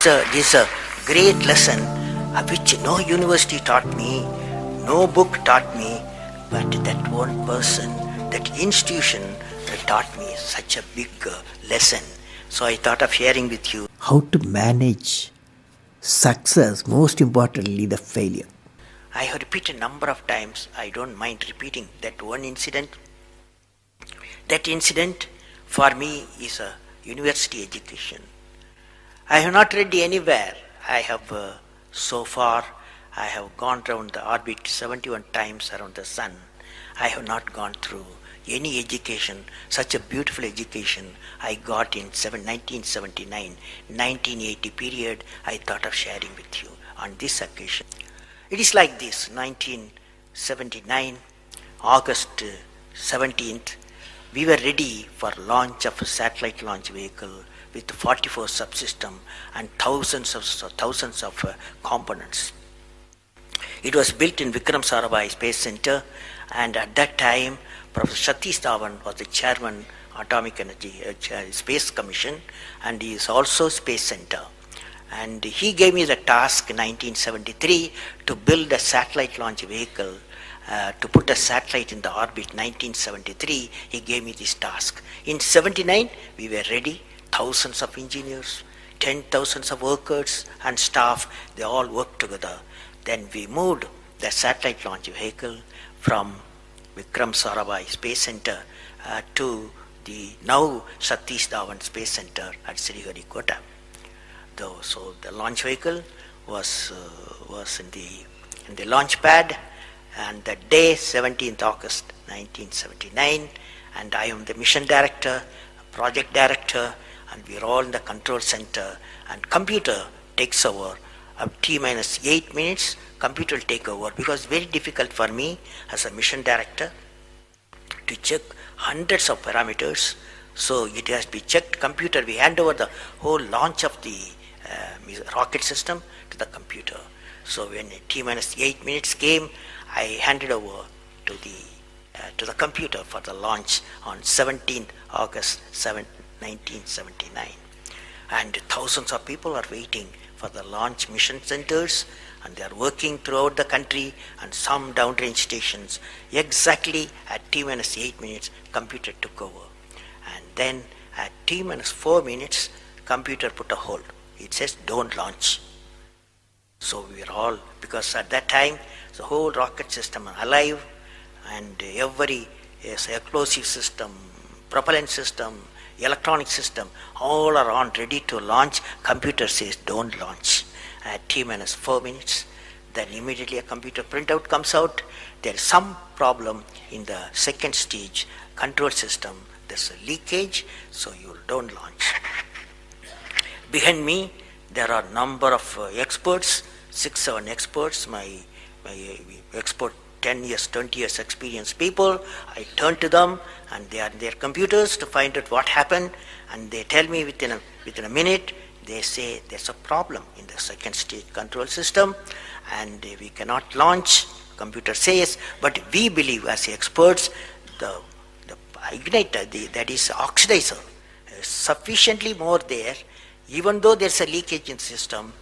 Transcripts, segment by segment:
This is a great lesson which no university taught me, no book taught me, but that one person, that institution taught me such a big lesson. So I thought of sharing with you how to manage success, most importantly, the failure. I have repeated a number of times, I don't mind repeating that one incident. That incident for me is a university education. I have not read anywhere. I have so far, I have gone around the orbit 71 times around the sun. I have not gone through any education, such a beautiful education I got in 1979, 1980 period. I thought of sharing with you on this occasion. It is like this: 1979, August 17th, we were ready for launch of a satellite launch vehicle with 44 subsystem and thousands of components. It was built in Vikram Sarabhai Space Center, and at that time, Professor Satish Dhawan was the chairman Atomic Energy Space Commission, and he is also Space Center. And he gave me the task in 1973 to build a satellite launch vehicle to put a satellite in the orbit. 1973, he gave me this task. In 79, we were ready. Thousands of engineers, 10,000 of workers and staff, they all worked together. Then we moved the satellite launch vehicle from Vikram Sarabhai Space Center to the now Satish Dhawan Space Center at Sriharikota. So the launch vehicle was in the launch pad, and the day 17th August 1979, and I am the mission director, project director, and we are all in the control center, and computer takes over. T minus 8 minutes, computer will take over, because it's very difficult for me as a mission director to check hundreds of parameters. So it has to be checked. Computer, we hand over the whole launch of the rocket system to the computer. So when T minus 8 minutes came, I handed over to the computer for the launch on 17th August 1979. And thousands of people are waiting for the launch mission centers, and they are working throughout the country and some downrange stations. Exactly at T minus 8 minutes, computer took over. And then at T minus 4 minutes, computer put a hold. It says don't launch. So we were all, because at that time the whole rocket system is alive, and every explosive system, propellant system, electronic system, all are on ready to launch. Computer says don't launch. At T minus 4 minutes, then immediately a computer printout comes out. There is some problem in the second stage control system. There's a leakage, so you don't launch. Behind me, there are number of experts, 6-7 experts, my expert 10 years, 20 years experienced people. I turn to them, and they are in their computers to find out what happened, and they tell me within a minute. They say there's a problem in the second stage control system, and we cannot launch. Computer says, but we believe as experts, the igniter, that is oxidizer, is sufficiently more there. Even though there's a leakage in the system,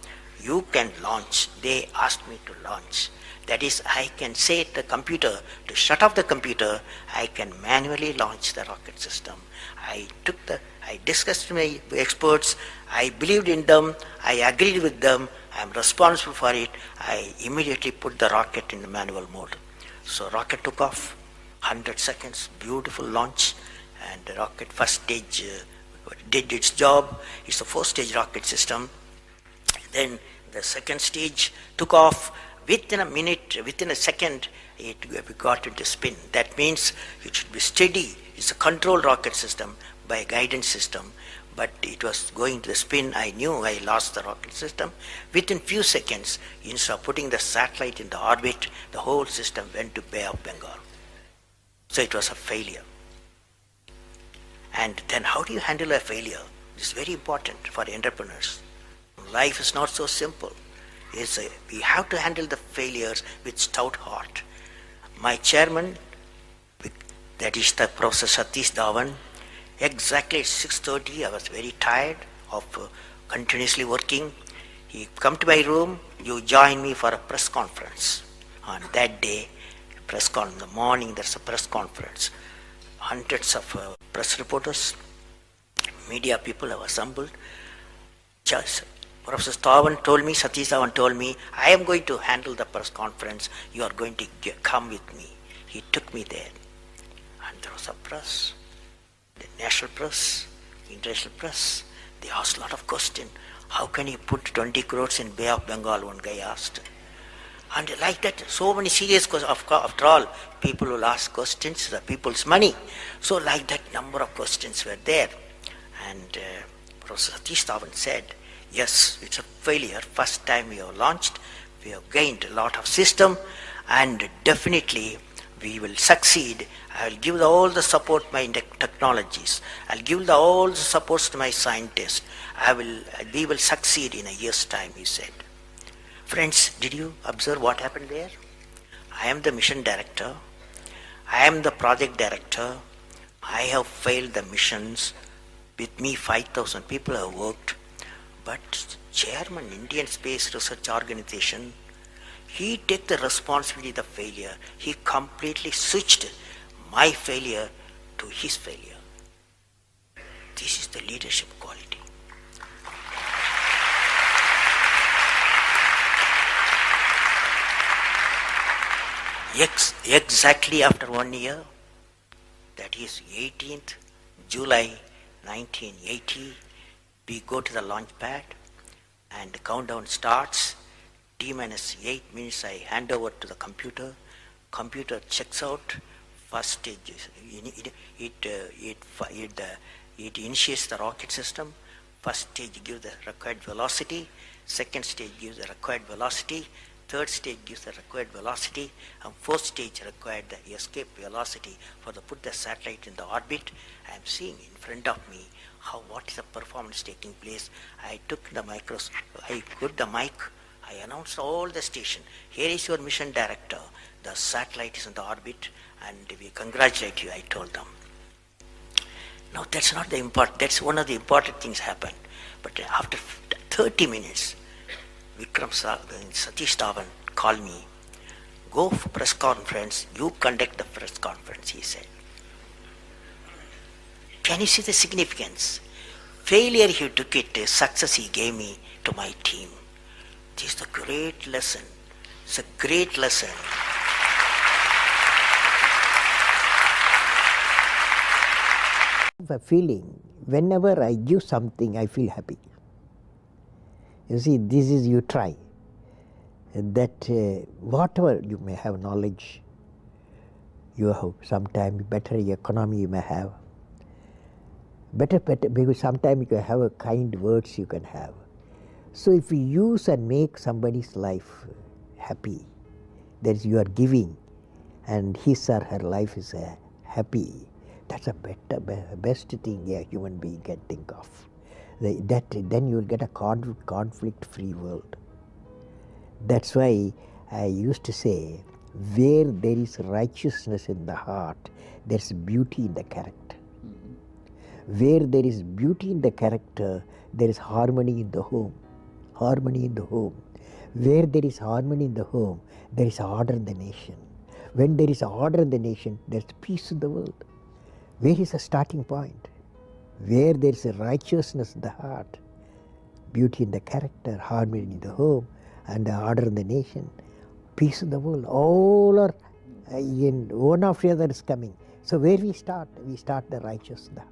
you can launch. They asked me to launch. That is, I can say to the computer to shut off the computer. I can manually launch the rocket system. I discussed with my experts. I believed in them. I agreed with them. I am responsible for it. I immediately put the rocket in the manual mode. So rocket took off, 100 seconds, beautiful launch, and the rocket first stage did its job. It's a 4-stage rocket system. Then the second stage took off. Within a minute, within a second, we got into spin. That means it should be steady. It's a controlled rocket system by a guidance system, but it was going to the spin. I knew I lost the rocket system. Within few seconds, instead of putting the satellite in the orbit, the whole system went to Bay of Bengal. So it was a failure. And then how do you handle a failure? It's very important for entrepreneurs. Life is not so simple. We have to handle the failures with stout heart. My chairman, that is the Professor Satish Dhawan, exactly at 6:30, I was very tired of continuously working. He come to my room, you join me for a press conference. On that day, in the morning there's a press conference. Hundreds of press reporters, media people have assembled. Just Professor Satish Dhawan told me, I am going to handle the press conference, you are going to come with me. He took me there. And there was a press, the national press, international press. They asked a lot of questions. How can you put 20 crores in Bay of Bengal, one guy asked. And like that, so many serious questions. After all, people will ask questions, the people's money. So like that, number of questions were there. And Professor Satish Dhawan said, yes, it's a failure. First time we have launched, we have gained a lot of system, and definitely we will succeed. I will give all the support to my technologies. I'll give all the supports to my scientists. We will succeed in a year's time, he said. Friends, did you observe what happened there? I am the mission director. I am the project director. I have failed the missions. With me, 5,000 people have worked. But chairman, Indian Space Research Organization, he took the responsibility of the failure. He completely switched my failure to his failure. This is the leadership quality. Exactly after 1 year, that is 18th July 1980, we go to the launch pad and the countdown starts. T-minus 8 minutes I hand over to the computer. Computer checks out. First stage, it initiates the rocket system. First stage gives the required velocity. Second stage gives the required velocity. Third stage gives the required velocity, and fourth stage required the escape velocity for the put the satellite in the orbit. I am seeing in front of me what is the performance taking place. I took the I put the mic, I announced all the station. Here is your mission director. The satellite is in the orbit, and we congratulate you, I told them. Now that's not the important, that's one of the important things happened. But after 30 minutes, Satish Dhawan called me, go for press conference, you conduct the press conference, he said. Can you see the significance? Failure he took it, success he gave me to my team. This is a great lesson. It's a great lesson. The feeling, whenever I give something, I feel happy. You see, this is you try. That whatever you may have knowledge, you have sometimes better economy you may have. Better, because sometimes you can have a kind words you can have. So if you use and make somebody's life happy, that is you are giving, and his or her life is happy, that's a best thing a human being can think of. Then you will get a conflict-free world. That's why I used to say, where there is righteousness in the heart, there's beauty in the character. Where there is beauty in the character, there is harmony in the home. Harmony in the home. Where there is harmony in the home, there is order in the nation. When there is order in the nation, there's peace in the world. Where is the starting point? Where there is a righteousness in the heart, beauty in the character, harmony in the home, and the order in the nation, peace in the world, all are in one after the other is coming. So where we start the righteousness.